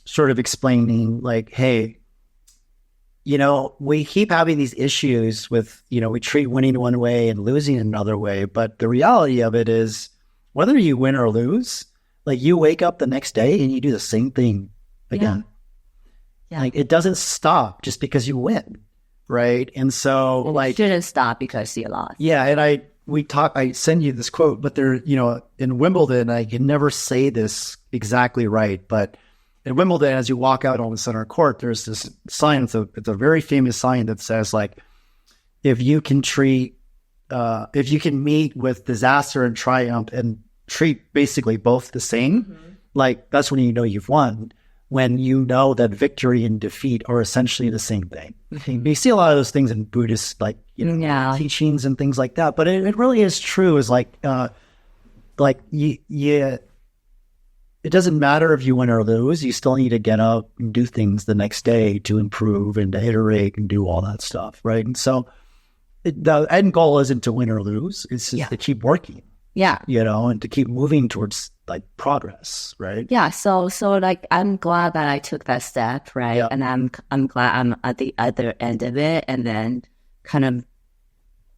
Speaker 1: sort of explaining like, hey, you know, we keep having these issues with, you know, we treat winning one way and losing another way. But the reality of it is, whether you win or lose, like, you wake up the next day and you do the same thing again. Yeah. Like, it doesn't stop just because you win. right? And so like,
Speaker 2: you shouldn't stop because you lost.
Speaker 1: Yeah. And I send you this quote, but there, in Wimbledon, I can never say this exactly right, but in Wimbledon, as you walk out on the center court, there's this sign. It's a very famous sign that says like, if you can meet with disaster and triumph and treat basically both the same, like that's when you know you've won. When you know that victory and defeat are essentially the same thing. You see a lot of those things in Buddhist, like, teachings and things like that. But it really is true. Is like it doesn't matter if you win or lose. You still need to get up and do things the next day to improve and to iterate and do all that stuff, right? And so the end goal isn't to win or lose. It's just to keep working.
Speaker 2: Yeah.
Speaker 1: And to keep moving towards like progress, right?
Speaker 2: Yeah. So like, I'm glad that I took that step, right? Yeah. And I'm glad I'm at the other end of it, and then kind of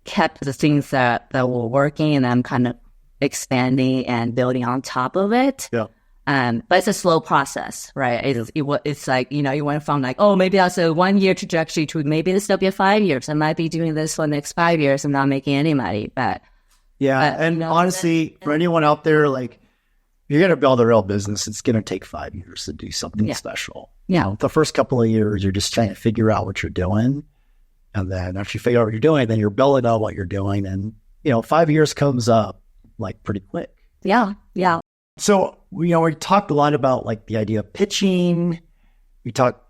Speaker 2: kept the things that were working, and I'm kind of expanding and building on top of it. Yeah. But it's a slow process, right? It's like, you went from like, oh, maybe that's a 1 year trajectory to maybe this will be 5 years. I might be doing this for the next 5 years and not making any money, but
Speaker 1: and honestly, for anyone out there, like, you're going to build a real business, it's going to take 5 years to do something special. Yeah. The first couple of years, you're just trying to figure out what you're doing. And then after you figure out what you're doing, then you're building on what you're doing. And, 5 years comes up like pretty quick.
Speaker 2: Yeah. Yeah.
Speaker 1: So, we talked a lot about like the idea of pitching. We talked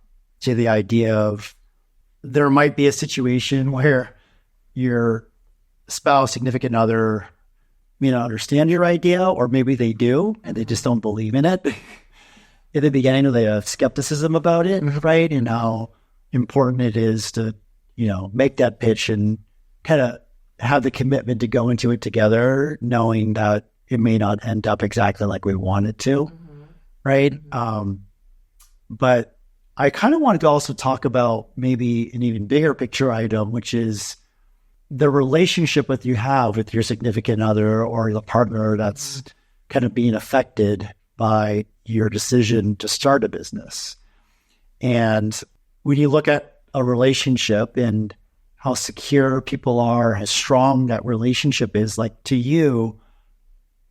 Speaker 1: to the idea of there might be a situation where your spouse, significant other may not understand your idea, or maybe they do and they just don't believe in it. In the beginning, they have skepticism about it, right? And how important it is to, make that pitch and kind of have the commitment to go into it together, knowing that it may not end up exactly like we want it to, right? But I kind of wanted to also talk about maybe an even bigger picture item, which is the relationship that you have with your significant other or the partner that's kind of being affected by your decision to start a business. And when you look at a relationship and how secure people are, how strong that relationship is, like to you,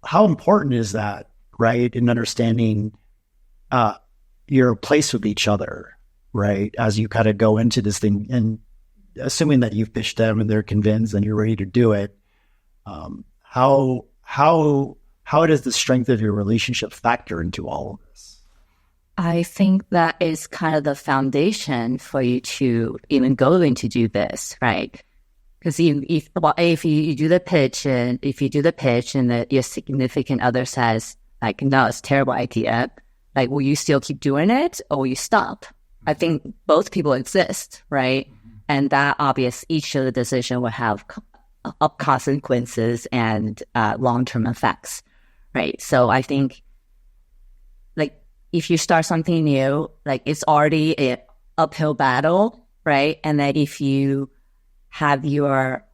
Speaker 1: how important is that, right? In understanding your place with each other, right? As you kind of go into this thing, and assuming that you've pitched them and they're convinced and you're ready to do it, how does the strength of your relationship factor into all of this?
Speaker 2: I think that is kind of the foundation for you to even go in to do this, right? Because if you do the pitch, and your significant other says like, no, it's a terrible idea, like, will you still keep doing it or will you stop? I think both people exist, right? And that each of the decision will have consequences and long-term effects, right? So I think, like, if you start something new, like, it's already an uphill battle, right? And then if you have your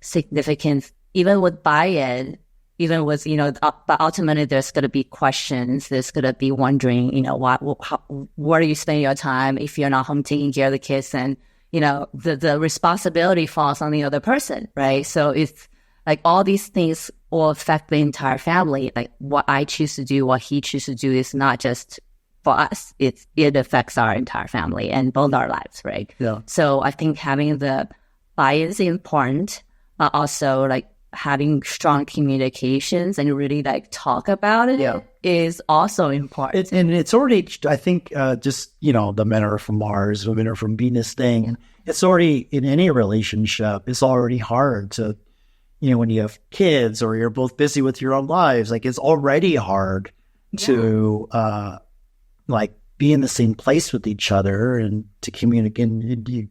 Speaker 2: significant, even with buy-in, even with, but ultimately there's going to be questions. There's going to be wondering, where are you spending your time if you're not home taking care of the kids? And, the responsibility falls on the other person, right? So it's like all these things will affect the entire family. Like what I choose to do, what he chooses to do is not just for us. It affects our entire family and both our lives, right? Yeah. So I think having the buy-in is important, but also like having strong communications and really like talk about it is also important.
Speaker 1: And it's already, I think, just, the men are from Mars, women are from Venus thing. Yeah. It's already, in any relationship, it's already hard to, when you have kids or you're both busy with your own lives, like it's already hard to, like be in the same place with each other and to communicate. And you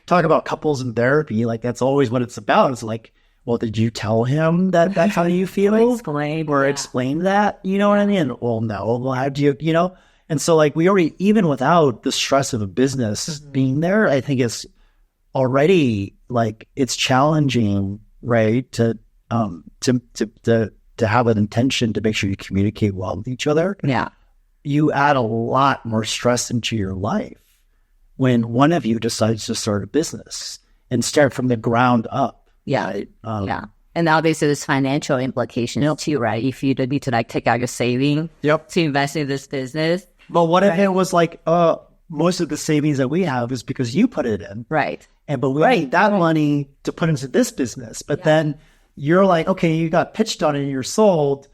Speaker 1: talk about couples in therapy, like that's always what it's about. It's like, well, did you tell him that's how you feel? Explain that? You know what I mean? Well, no. Well, how do you, And so like we already, even without the stress of a business being there, I think it's already like, it's challenging, right? To have an intention to make sure you communicate well with each other.
Speaker 2: Yeah.
Speaker 1: You add a lot more stress into your life when one of you decides to start a business. and start from the ground up.
Speaker 2: Yeah.
Speaker 1: Right?
Speaker 2: Yeah. And nowadays there's financial implications too, right? If you need to like take out your saving to invest in this business.
Speaker 1: But what if it was like, most of the savings that we have is because you put it in.
Speaker 2: Right.
Speaker 1: But we need that money to put into this business. But then you're like, okay, you got pitched on it and you're sold.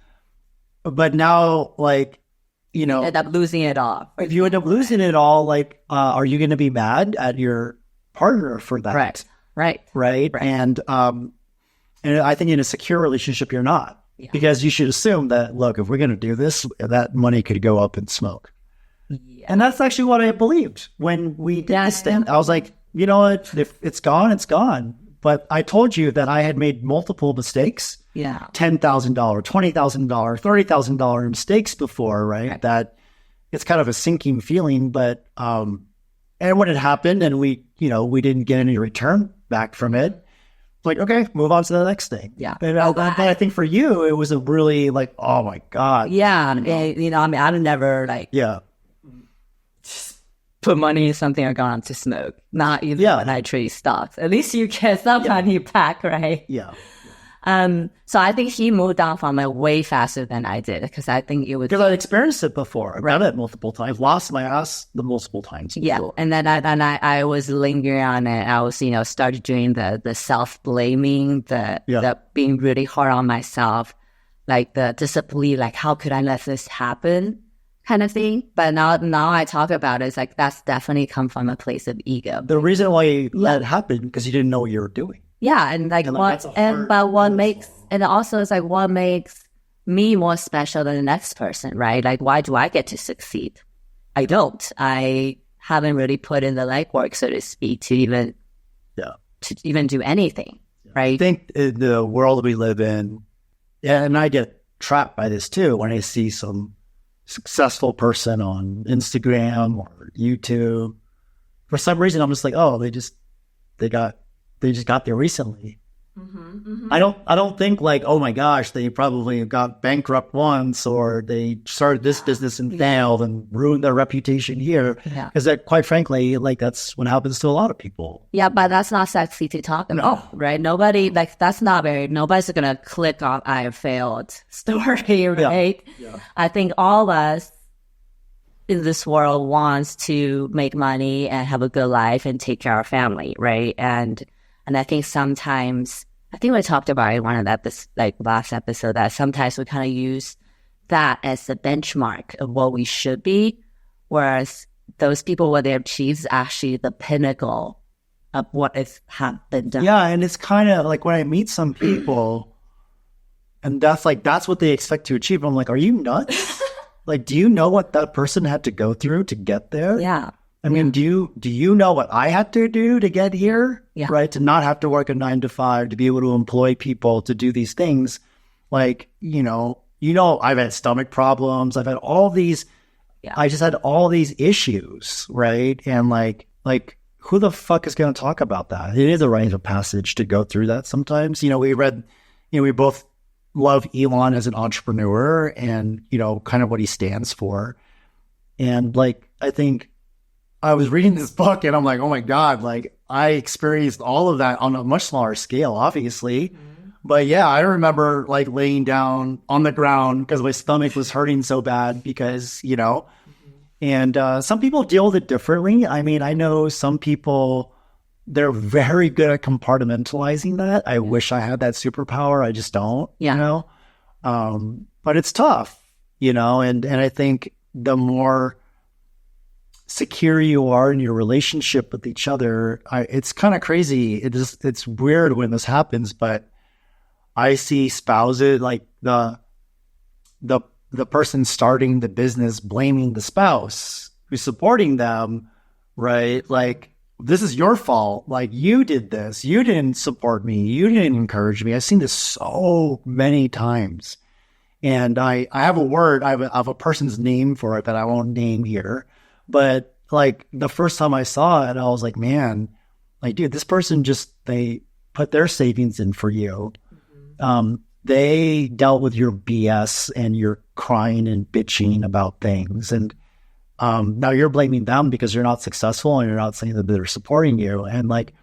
Speaker 1: But now, like, you know,
Speaker 2: end up losing it all.
Speaker 1: If you end up losing it all, like, are you going to be mad at your partner for that?
Speaker 2: Right.
Speaker 1: And I think in a secure relationship, you're not, because you should assume that, look, if we're going to do this, that money could go up in smoke. Yeah. And that's actually what I believed when we did this thing. I was like, you know what? If it's gone, it's gone. But I told you that I had made multiple mistakes.
Speaker 2: Yeah.
Speaker 1: $10,000, $20,000, $30,000 mistakes before, right? That it's kind of a sinking feeling. But and when it happened and we didn't get any return back from it, like, okay, move on to the next thing.
Speaker 2: Yeah.
Speaker 1: But I think for you, it was a really like, oh my God.
Speaker 2: Yeah. You know, I mean, I'd never like put money in something or gone to smoke. Not even when I trade stocks. At least you get some money back, right?
Speaker 1: Yeah.
Speaker 2: So I think he moved on from it way faster than I did, because I think it was...
Speaker 1: Because I'd experienced it before. I've done it multiple times. Lost my ass the multiple times.
Speaker 2: Yeah. And then I was lingering on it. I was, started doing the self-blaming, the being really hard on myself, like the discipline, like how could I let this happen kind of thing. But now I talk about it, it's like that's definitely come from a place of ego.
Speaker 1: The reason why you let it happen because you didn't know what you were doing.
Speaker 2: Yeah, and like what makes me more special than the next person, right? Like, why do I get to succeed? I don't. I haven't really put in the legwork, so to speak, to even do anything, right?
Speaker 1: I think in the world we live in, and I get trapped by this too when I see some successful person on Instagram or YouTube. For some reason, I'm just like, oh, they just got there recently. I don't think like, oh my gosh, they probably got bankrupt once, or they started this business and failed and ruined their reputation here. Because that, quite frankly, like that's what happens to a lot of people.
Speaker 2: Yeah, but that's not sexy to talk about, right? Nobody's gonna click on I failed story, right? Yeah. I think all of us in this world wants to make money and have a good life and take care of family, right? And I think sometimes, I think we talked about it in one of the last episode, that sometimes we kind of use that as the benchmark of what we should be, whereas those people, what they achieve is actually the pinnacle of what has been done.
Speaker 1: Yeah, and it's kind of like when I meet some people, and that's what they expect to achieve. I'm like, are you nuts? Like, do you know what that person had to go through to get there?
Speaker 2: Yeah.
Speaker 1: I mean, do you know what I had to do to get here? Yeah. Right? To not have to work a 9 to 5, to be able to employ people to do these things. Like, I've had stomach problems. I've had all these, I just had all these issues, right? And like, who the fuck is going to talk about that? It is a rite of passage to go through that sometimes. We both love Elon as an entrepreneur and, kind of what he stands for. And like, I think, I was reading this book and I'm like, oh my God, like I experienced all of that on a much smaller scale, obviously. But yeah, I remember like laying down on the ground because my stomach was hurting so bad because, and some people deal with it differently. I mean, I know some people, they're very good at compartmentalizing that. I wish I had that superpower. I just don't, but it's tough, and I think the more secure you are in your relationship with each other, it's kind of crazy. It's weird when this happens, but I see spouses like the person starting the business blaming the spouse who's supporting them, right? Like, this is your fault. Like, you did this. You didn't support me. You didn't encourage me. I've seen this so many times. And I have a word, I have a person's name for it that I won't name here. But like the first time I saw it, I was like, man, like, dude, this person they put their savings in for you. They dealt with your BS and you're crying and bitching about things. And now you're blaming them because you're not successful and you're not saying that they're supporting you. And like,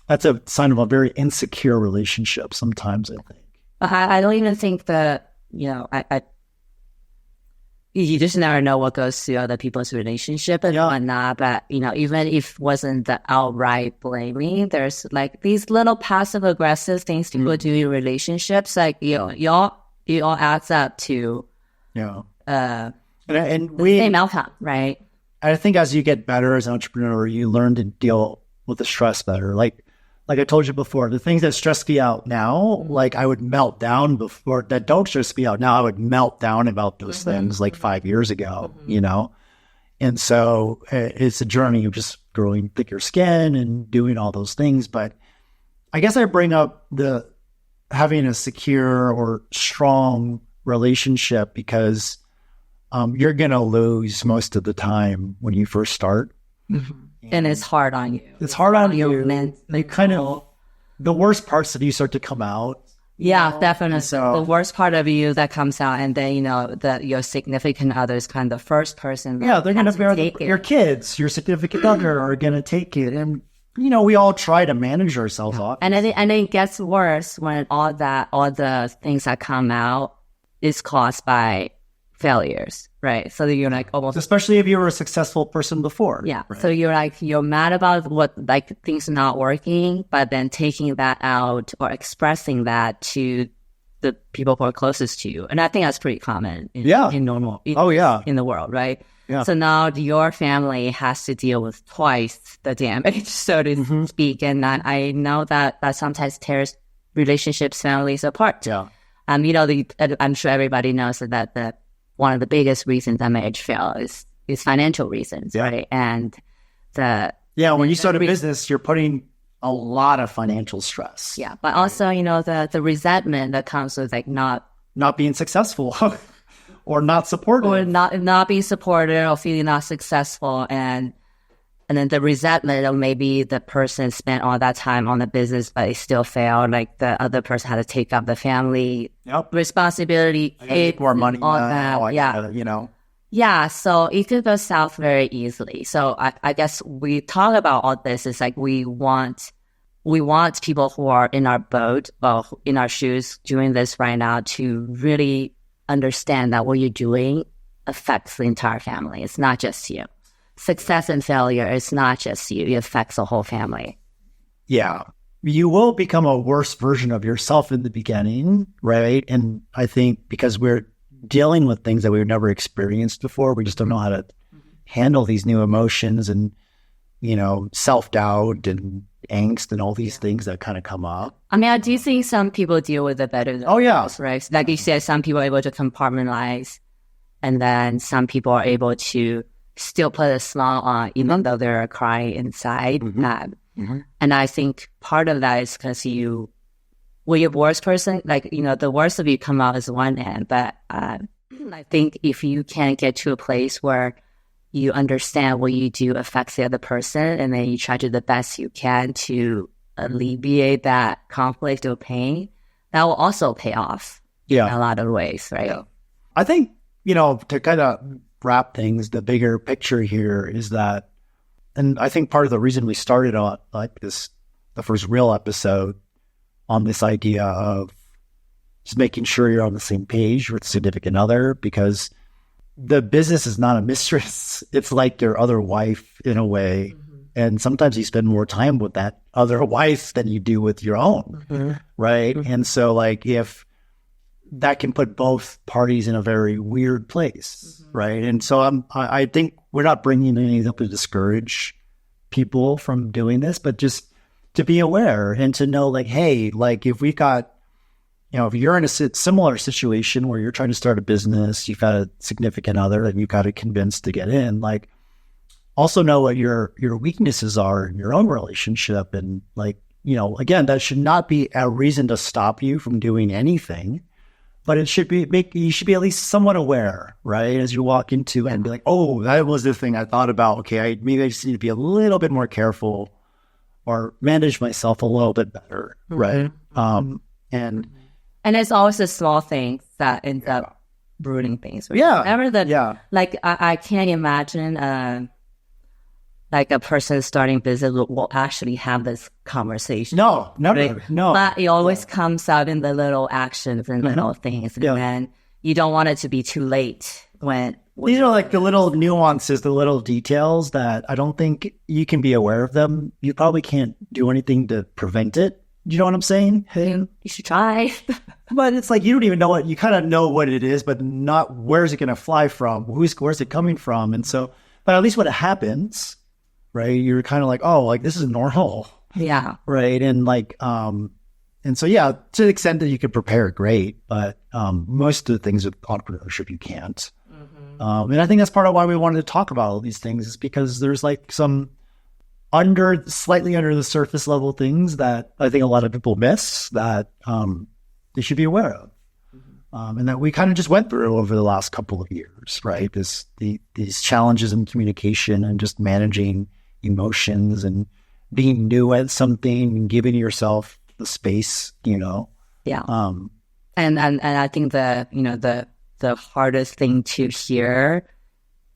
Speaker 1: That's a sign of a very insecure relationship sometimes, I think.
Speaker 2: I don't even think that, you just never know what goes through other people's relationship and whatnot. But, even if wasn't the outright blaming, there's like these little passive aggressive things people do in relationships. Like, it all adds up to
Speaker 1: and
Speaker 2: the same outcome, right?
Speaker 1: I think as you get better as an entrepreneur, you learn to deal with the stress better. Like I told you before, the things that stress me out now, like I would melt down before, that don't stress me out now, I would melt down about those things like 5 years ago, And so it's a journey of just growing thicker skin and doing all those things. But I guess I bring up having a secure or strong relationship because you're going to lose most of the time when you first start.
Speaker 2: And it's hard on you.
Speaker 1: It's hard on you. They kind of, the worst parts of you start to come out.
Speaker 2: Yeah, definitely. So, the worst part of you that comes out, and then, your significant other is kind of the first person.
Speaker 1: Yeah, they're going to bear your kids, your significant other are going to take it. And, we all try to manage ourselves off.
Speaker 2: And then it gets worse when all the things that come out is caused by failures, right? So you're like almost,
Speaker 1: especially if you were a successful person before.
Speaker 2: Yeah.
Speaker 1: Right?
Speaker 2: So you're mad about what, like, things are not working, but then taking that out or expressing that to the people who are closest to you. And I think that's pretty common in normal, in the world, right? Yeah. So now your family has to deal with twice the damage, so to speak. And I know that sometimes tears relationships, families apart.
Speaker 1: Yeah.
Speaker 2: I'm sure everybody knows that one of the biggest reasons that marriage fail is financial reasons, right? And
Speaker 1: when you start a business, you're putting a lot of financial stress.
Speaker 2: Yeah, but also, the resentment that comes with like not
Speaker 1: being successful or not supported,
Speaker 2: or not being supported or feeling not successful, and then the resentment of maybe the person spent all that time on the business, but it still failed. Like the other person had to take up the family responsibility,
Speaker 1: more money,
Speaker 2: all that. Yeah, so it could go south very easily. So I guess we talk about all this is like we want people who are in our boat or in our shoes doing this right now to really understand that what you're doing affects the entire family. It's not just you. Success and failure is not just you. It affects the whole family.
Speaker 1: Yeah. You will become a worse version of yourself in the beginning, right? And I think because we're dealing with things that we've never experienced before, we just don't know how to handle these new emotions and, self-doubt and angst and all these things that kind of come up.
Speaker 2: I mean, I do think some people deal with it better than others, right? Like you said, some people are able to compartmentalize, and then some people are able to still put a smile on, even though they're crying inside. And I think part of that is because you're the worst person, like, the worst of you come out as one end. But I think if you can get to a place where you understand what you do affects the other person, and then you try to do the best you can to alleviate that conflict or pain, that will also pay off in a lot of ways, right? Yeah.
Speaker 1: I think, to kind of wrap things, the bigger picture here is that, and I think part of the reason we started on like this, the first real episode on this idea of just making sure you're on the same page with significant other, because the business is not a mistress. It's like your other wife in a way. And sometimes you spend more time with that other wife than you do with your own. Right. And so like if that can put both parties in a very weird place. Right. And so I think we're not bringing anything up to discourage people from doing this, but just to be aware and to know like, hey, like if we've got, if you're in a similar situation where you're trying to start a business, you've got a significant other and you've got to convince to get in, like also know what your weaknesses are in your own relationship. And like, again, that should not be a reason to stop you from doing anything, but it should be, you should be at least somewhat aware, right? As you walk into and be like, oh, that was the thing I thought about. Okay, maybe I just need to be a little bit more careful or manage myself a little bit better, right?
Speaker 2: And it's always the small things that end up ruining things. Right?
Speaker 1: Yeah.
Speaker 2: Like I can't imagine like a person starting business will actually have this conversation.
Speaker 1: No.
Speaker 2: But it always comes out in the little actions and little things. And then you don't want it to be too late when
Speaker 1: these are like the little nuances, the little details that I don't think you can be aware of them. You probably can't do anything to prevent it. You know what I'm saying?
Speaker 2: You should try.
Speaker 1: But it's like you don't even know what, you kind of know what it is, but not where's it going to fly from? Where's it coming from? And so, but at least when it happens, right, you're kind of like, oh, like this is normal.
Speaker 2: Yeah.
Speaker 1: Right. And like, and so, yeah, to the extent that you can prepare, great. But most of the things with entrepreneurship, you can't. And I think that's part of why we wanted to talk about all these things, is because there's like some slightly under the surface level things that I think a lot of people miss that they should be aware of. And that we kind of just went through over the last couple of years, right? These challenges in communication and just managing emotions and being new at something and giving yourself the space, you know?
Speaker 2: Yeah. And I think the hardest thing to hear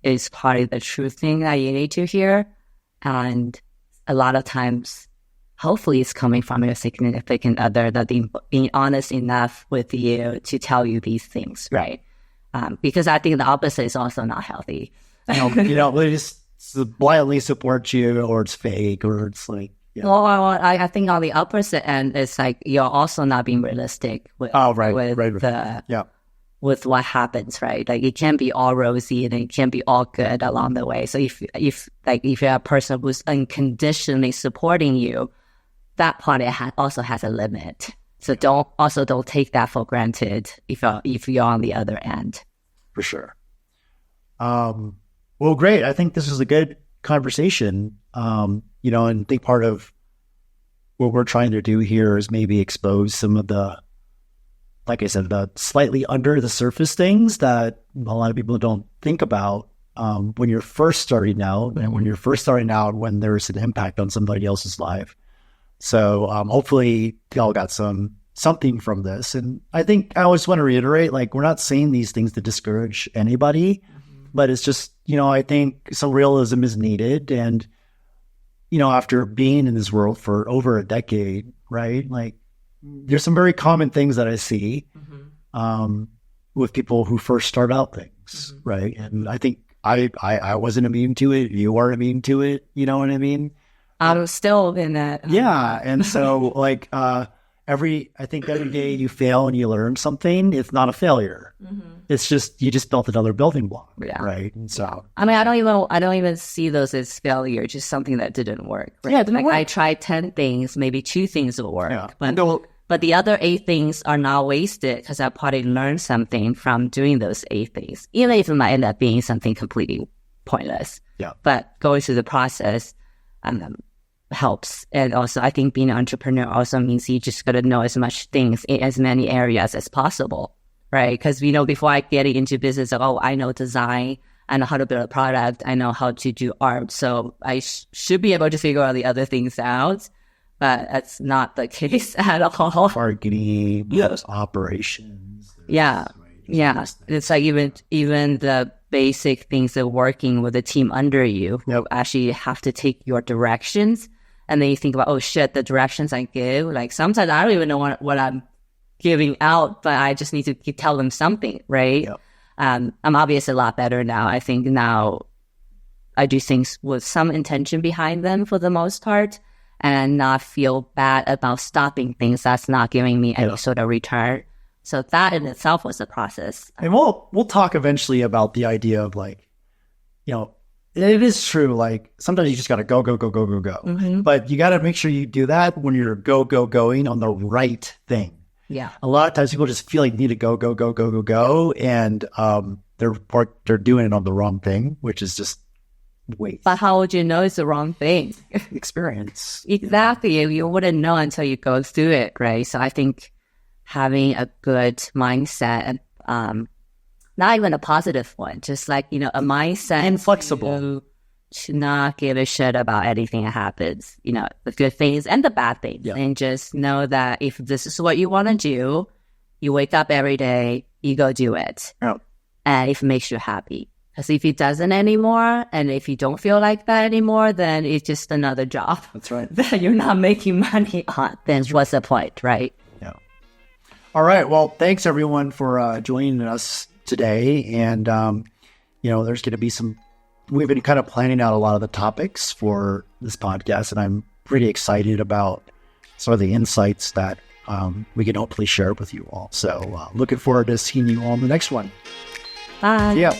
Speaker 2: is probably the true thing that you need to hear. And a lot of times, hopefully it's coming from your significant other that being honest enough with you to tell you these things, right? Because I think the opposite is also not healthy.
Speaker 1: They just blindly support you, or it's fake, or it's like, yeah.
Speaker 2: Well, I think on the opposite end, it's like you're also not being realistic with with what happens, right? Like it can't be all rosy and it can't be all good along the way. So if you're a person who's unconditionally supporting you, that part also has a limit. So don't take that for granted if you're on the other end.
Speaker 1: For sure. Well, great. I think this was a good conversation. And I think part of what we're trying to do here is maybe expose some of the, like I said, the slightly under the surface things that a lot of people don't think about when you're first starting out, and when there's an impact on somebody else's life. So hopefully y'all got something from this. And I think I always want to reiterate, like, we're not saying these things to discourage anybody, but it's just, I think some realism is needed. And, after being in this world for over a decade, right, like, there's some very common things that I see with people who first start out things, right? And I think I wasn't immune to it. You weren't immune to it. You know what I mean?
Speaker 2: I'm still in that.
Speaker 1: Yeah. And so like every day you fail and you learn something, it's not a failure. It's just, you just built another building block, right? And so,
Speaker 2: I mean, I don't even see those as failure, just something that didn't work. Right?
Speaker 1: Yeah, it didn't work.
Speaker 2: I tried 10 things, maybe 2 things will work, but the other 8 things are not wasted because I probably learned something from doing those 8 things, even if it might end up being something completely pointless.
Speaker 1: Yeah.
Speaker 2: But going through the process helps. And also, I think being an entrepreneur also means you just got to know as much things in as many areas as possible, right? Because, before I get into business, I know design, I know how to build a product, I know how to do art. So I should be able to figure all the other things out. But that's not the case at all.
Speaker 1: Marketing, yes, operations.
Speaker 2: Yeah. It's like even the basic things of working with a team under you who actually have to take your directions. And then you think about, oh shit, the directions I give. Like sometimes I don't even know what I'm giving out, but I just need to tell them something, right? Yep. I'm obviously a lot better now. I think now I do things with some intention behind them for the most part, and not feel bad about stopping things that's not giving me any sort of return. So that in itself was a process.
Speaker 1: And we'll talk eventually about the idea of like, it is true. Like sometimes you just got to go. But you got to make sure you do that when you're going on the right thing.
Speaker 2: Yeah.
Speaker 1: A lot of times people just feel like you need to go. And they're doing it on the wrong thing, which is just waste.
Speaker 2: But how would you know it's the wrong thing?
Speaker 1: Experience.
Speaker 2: Exactly. You wouldn't know until you go through it, right? So I think having a good mindset, not even a positive one, just like, a mindset.
Speaker 1: And flexible.
Speaker 2: To not give a shit about anything that happens, the good things and the bad things. Yeah. And just know that if this is what you want to do, you wake up every day, you go do it.
Speaker 1: Yeah.
Speaker 2: And if it makes you happy. Because if it doesn't anymore, and if you don't feel like that anymore, then it's just another job.
Speaker 1: That's right.
Speaker 2: That you're not making money on. Then what's the point, right?
Speaker 1: Yeah. All right. Well, thanks everyone for joining us today. And, there's going to be we've been kind of planning out a lot of the topics for this podcast, and I'm pretty excited about some of the insights that we can hopefully share with you all. So looking forward to seeing you all in the next one.
Speaker 2: Bye.
Speaker 1: Yeah.